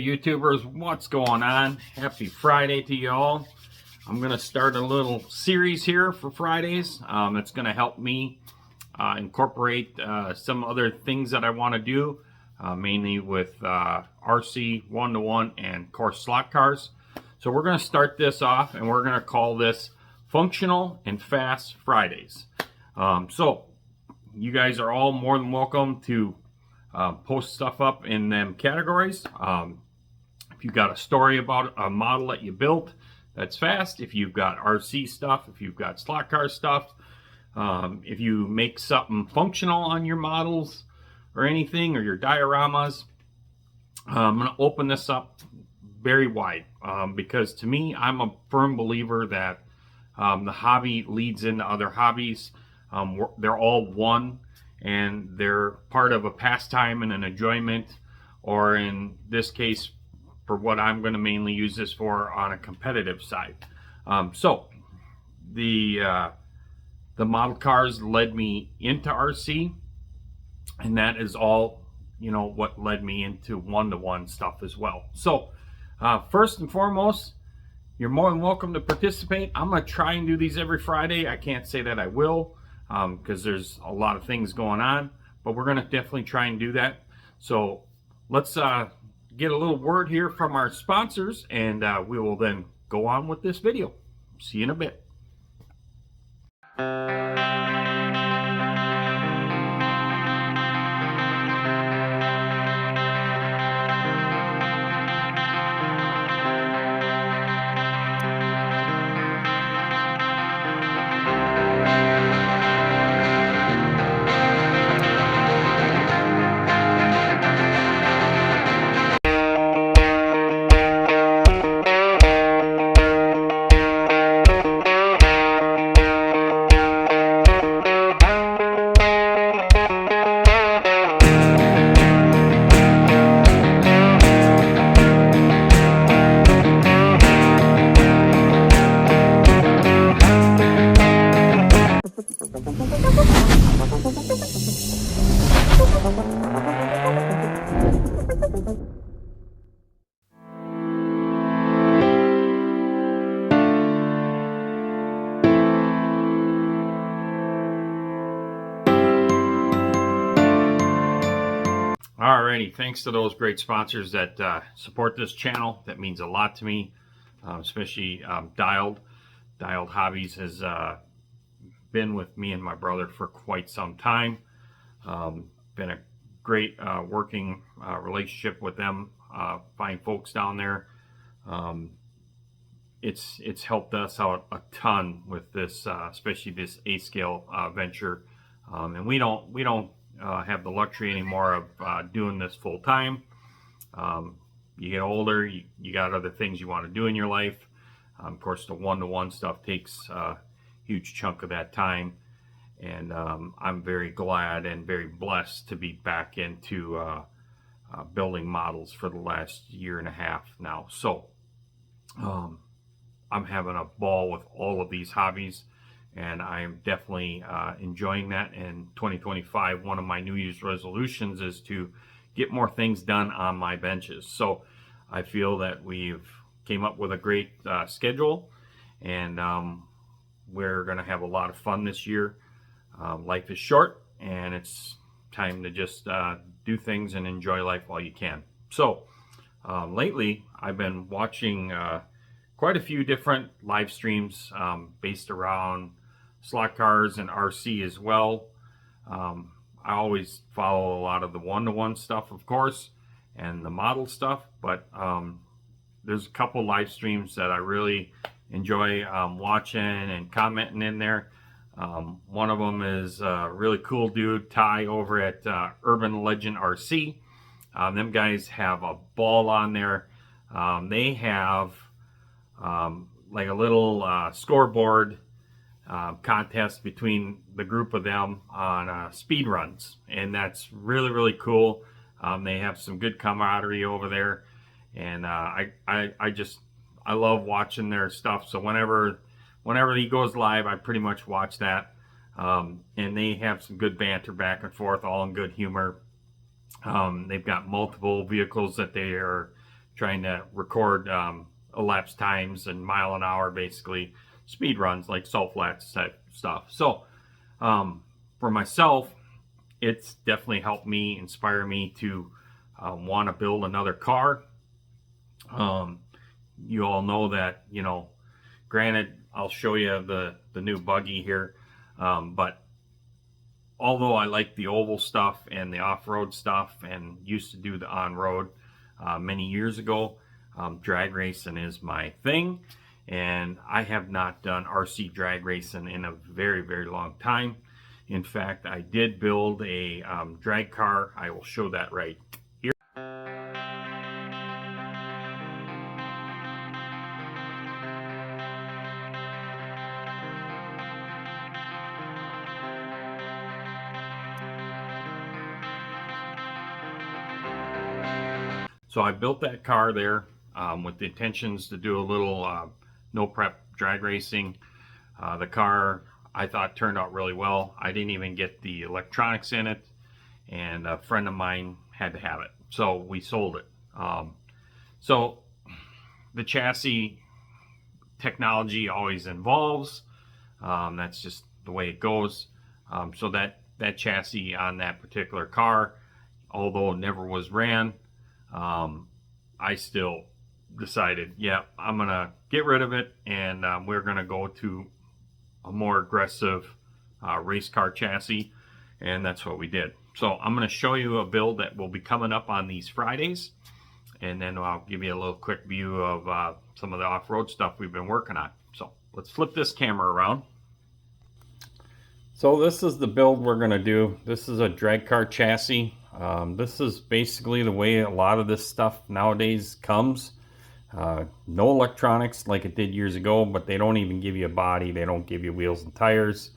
YouTubers, what's going on? Happy Friday to you all. I'm going to start a little series here for Fridays. It's going to help me incorporate some other things that I want to do, mainly with RC 1-to-1 and course slot cars. So we're going to start this off and we're going to call this Functional and Fast Fridays. So you guys are all more than welcome to post stuff up in them categories. If you've got a story about a model that you built that's fast, if you've got RC stuff, if you've got slot car stuff, if you make something functional on your models or anything, or your dioramas, I'm going to open this up very wide because to me, I'm a firm believer that the hobby leads into other hobbies. They're all one, and they're part of a pastime and an enjoyment, or in this case, for what I'm going to mainly use this for, on a competitive side. So the model cars led me into RC, and that is all, you know, what led me into one-to-one stuff as well. So first and foremost, you're more than welcome to participate. I'm going to try and do these every Friday. I can't say that I will because there's a lot of things going on, but we're going to definitely try and do that. So let's get a little word here from our sponsors, and we will then go on with this video. See you in a bit. Alrighty, thanks to those great sponsors that support this channel. That means a lot to me, especially Dialed. Dialed Hobbies has been with me and my brother for quite some time. Been a great working relationship with them, fine folks down there. It's helped us out a ton with this, especially this A-scale venture, and we don't have the luxury anymore of doing this full time. You get older, you got other things you want to do in your life. Of course, the one-to-one stuff takes a huge chunk of that time, and I'm very glad and very blessed to be back into building models for the last year and a half now. So I'm having a ball with all of these hobbies, and I'm definitely enjoying that. In 2025, one of my New Year's resolutions is to get more things done on my benches. So I feel that we've came up with a great schedule, and we're going to have a lot of fun this year. Life is short, and it's time to just do things and enjoy life while you can. So lately, I've been watching quite a few different live streams based around slot cars and RC as well. I always follow a lot of the one-to-one stuff, of course, and the model stuff, but there's a couple live streams that I really enjoy watching and commenting in there. One of them is a really cool dude, Ty, over at Urban Legend RC. Them guys have a ball on there. They have like a little scoreboard contest between the group of them on speed runs, and that's really cool. They have some good camaraderie over there, and I love watching their stuff. So whenever he goes live, I pretty much watch that, and they have some good banter back and forth, all in good humor. They've got multiple vehicles that they are trying to record elapsed times and mile an hour, basically speed runs like salt flats type stuff. So for myself, it's definitely helped me, inspire me to want to build another car. You all know that, you know, granted, I'll show you the new buggy here, but although I like the oval stuff and the off-road stuff and used to do the on-road many years ago, drag racing is my thing, and I have not done RC drag racing in a very, very long time. In fact, I did build a drag car. I will show that right here. So I built that car there with the intentions to do a little no prep drag racing. The car, I thought, turned out really well. I didn't even get the electronics in it, and a friend of mine had to have it, so we sold it. So the chassis technology always evolves. That's just the way it goes. So that chassis on that particular car, although it never was ran, I still decided, yeah, I'm gonna get rid of it, and we're gonna go to a more aggressive race car chassis, and that's what we did. So I'm gonna show you a build that will be coming up on these Fridays, and then I'll give you a little quick view of some of the off-road stuff we've been working on. So let's flip this camera around. So this is the build we're gonna do. This is a drag car chassis. This is basically the way a lot of this stuff nowadays comes. No electronics like it did years ago, but they don't even give you a body. They don't give you wheels and tires.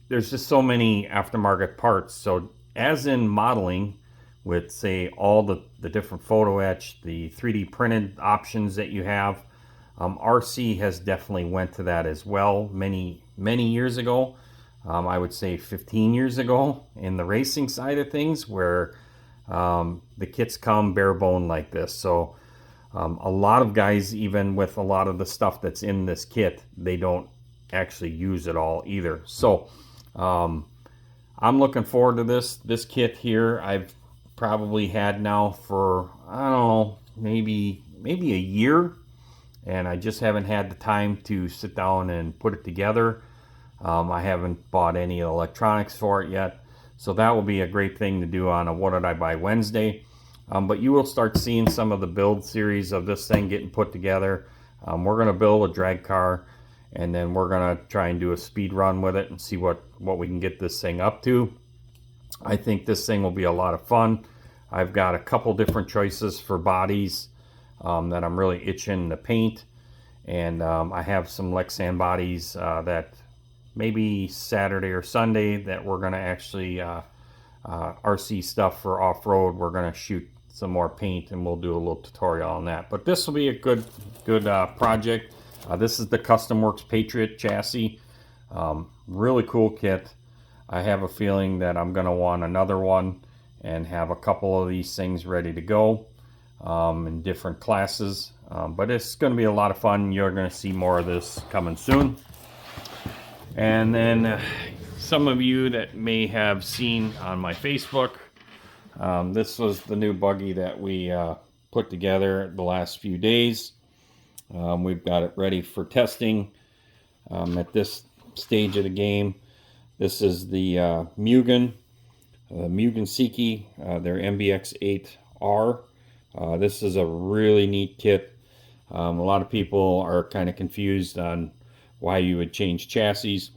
There's just so many aftermarket parts. So as in modeling with, say, all the different photo etch, the 3D printed options that you have, RC has definitely went to that as well many years ago. I would say 15 years ago in the racing side of things, where the kits come bare bone like this. So a lot of guys, even with a lot of the stuff that's in this kit, they don't actually use it all either. So I'm looking forward to this kit here. I've probably had now for, I don't know, maybe a year, and I just haven't had the time to sit down and put it together. I haven't bought any electronics for it yet, so that will be a great thing to do on a What Did I Buy Wednesday. But you will start seeing some of the build series of this thing getting put together. We're going to build a drag car, and then we're going to try and do a speed run with it and see what we can get this thing up to. I think this thing will be a lot of fun. I've got a couple different choices for bodies that I'm really itching to paint, and I have some Lexan bodies that maybe Saturday or Sunday that we're going to actually RC stuff for off-road. We're going to shoot some more paint, and we'll do a little tutorial on that. But this will be a good project. This is the Custom Works Patriot chassis. Really cool kit. I have a feeling that I'm going to want another one and have a couple of these things ready to go in different classes. But it's going to be a lot of fun. You're going to see more of this coming soon. And then some of you that may have seen on my Facebook, this was the new buggy that we put together the last few days. We've got it ready for testing at this stage of the game. This is the Mugen Seiki, their MBX8R. This is a really neat kit. A lot of people are kind of confused on why you would change chassis.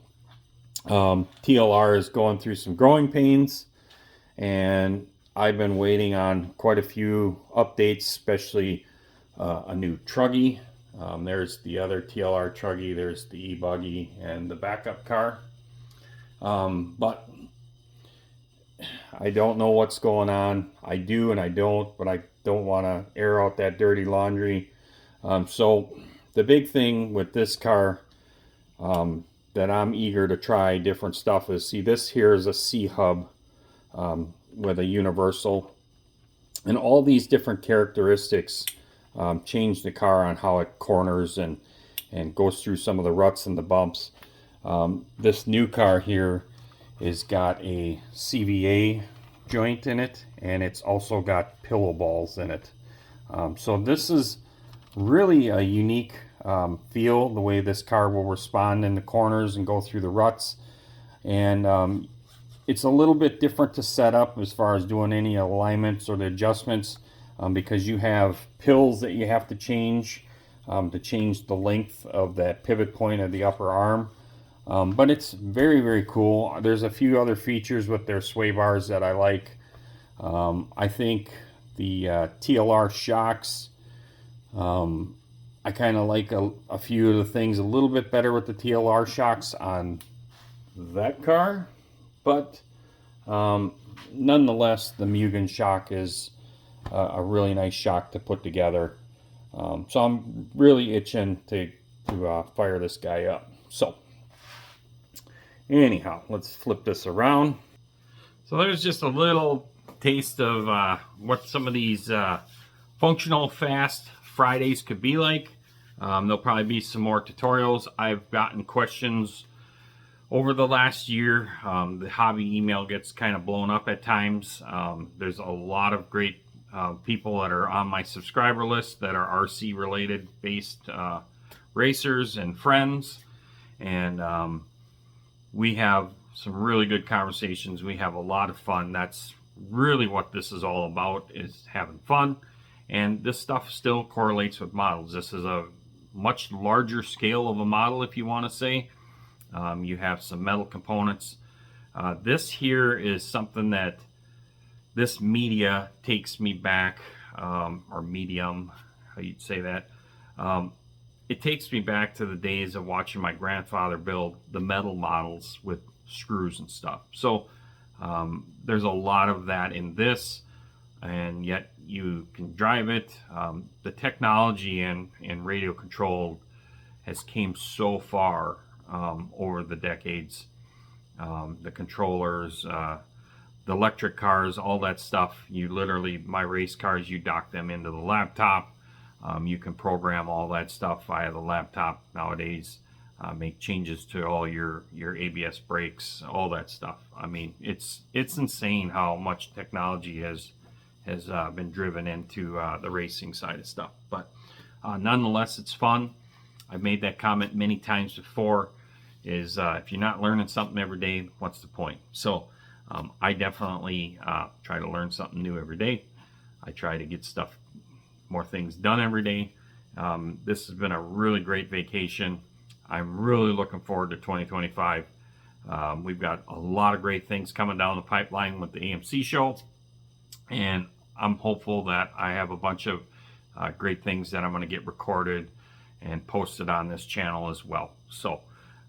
TLR is going through some growing pains, and I've been waiting on quite a few updates, especially a new truggy. There's the other TLR truggy, there's the e-buggy, and the backup car. But I don't know what's going on. I do and I don't, but I don't want to air out that dirty laundry. So the big thing with this car that I'm eager to try different stuff is, see, this here is a C-hub with a universal. And all these different characteristics change the car on how it corners and goes through some of the ruts and the bumps. This new car here has got a CVA joint in it, and it's also got pillow balls in it. So this is really a unique feel, the way this car will respond in the corners and go through the ruts. And it's a little bit different to set up as far as doing any alignments or the adjustments, because you have pills that you have to change the length of that pivot point of the upper arm. But it's very, very cool. There's a few other features with their sway bars that I like. I think the TLR shocks, I kind of like a few of the things a little bit better with the TLR shocks on that car. But nonetheless, the Mugen shock is a really nice shock to put together. So I'm really itching to fire this guy up. So anyhow, let's flip this around. So there's just a little taste of what some of these functional fast Fridays could be like. There'll probably be some more tutorials. I've gotten questions over the last year. The hobby email gets kind of blown up at times. There's a lot of great people that are on my subscriber list that are RC related based racers and friends, and we have some really good conversations. We have a lot of fun. That's really what this is all about, is having fun. And this stuff still correlates with models. This is a much larger scale of a model, if you want to say. You have some metal components. This here is something that this media takes me back, or medium, how you'd say that. It takes me back to the days of watching my grandfather build the metal models with screws and stuff. So there's a lot of that in this, and yet you can drive it. The technology in radio controlled has came so far over the decades. The controllers, the electric cars, all that stuff, you literally, my race cars, you dock them into the laptop. You can program all that stuff via the laptop nowadays. Make changes to all your ABS brakes, all that stuff. I mean, it's insane how much technology has been driven into the racing side of stuff. But nonetheless, it's fun. I've made that comment many times before, is if you're not learning something every day, what's the point? So I definitely try to learn something new every day. I try to get more things done every day. This has been a really great vacation. I'm really looking forward to 2025. We've got a lot of great things coming down the pipeline with the AMC show, and I'm hopeful that I have a bunch of great things that I'm going to get recorded and posted on this channel as well. So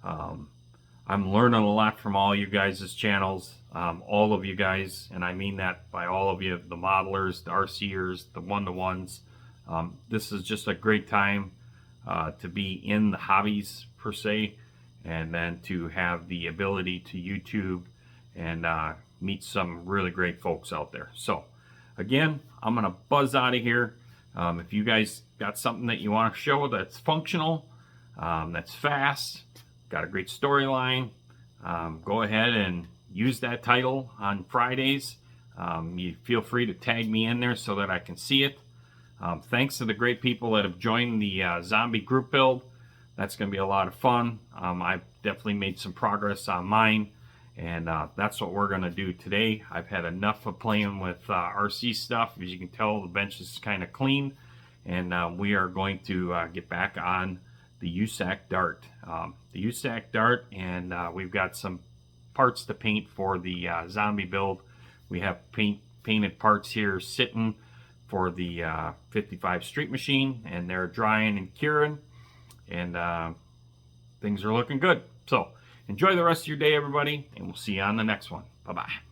I'm learning a lot from all you guys' channels, all of you guys, and I mean that by all of you, the modelers, the RCers, the one-to-ones. This is just a great time to be in the hobbies per se, and then to have the ability to YouTube and meet some really great folks out there. So again, I'm gonna buzz out of here. If you guys got something that you want to show that's functional, that's fast, got a great storyline, go ahead and use that title on Fridays. You feel free to tag me in there so that I can see it. Thanks to the great people that have joined the zombie group build. That's going to be a lot of fun. I've definitely made some progress on mine, and that's what we're going to do today. I've had enough of playing with RC stuff. As you can tell, the bench is kind of clean, and we are going to get back on the USAC Dart. The USAC Dart, and we've got some parts to paint for the zombie build. We have painted parts here sitting for the 55 Street Machine, and they're drying and curing, and things are looking good. So enjoy the rest of your day, everybody, and we'll see you on the next one. Bye-bye.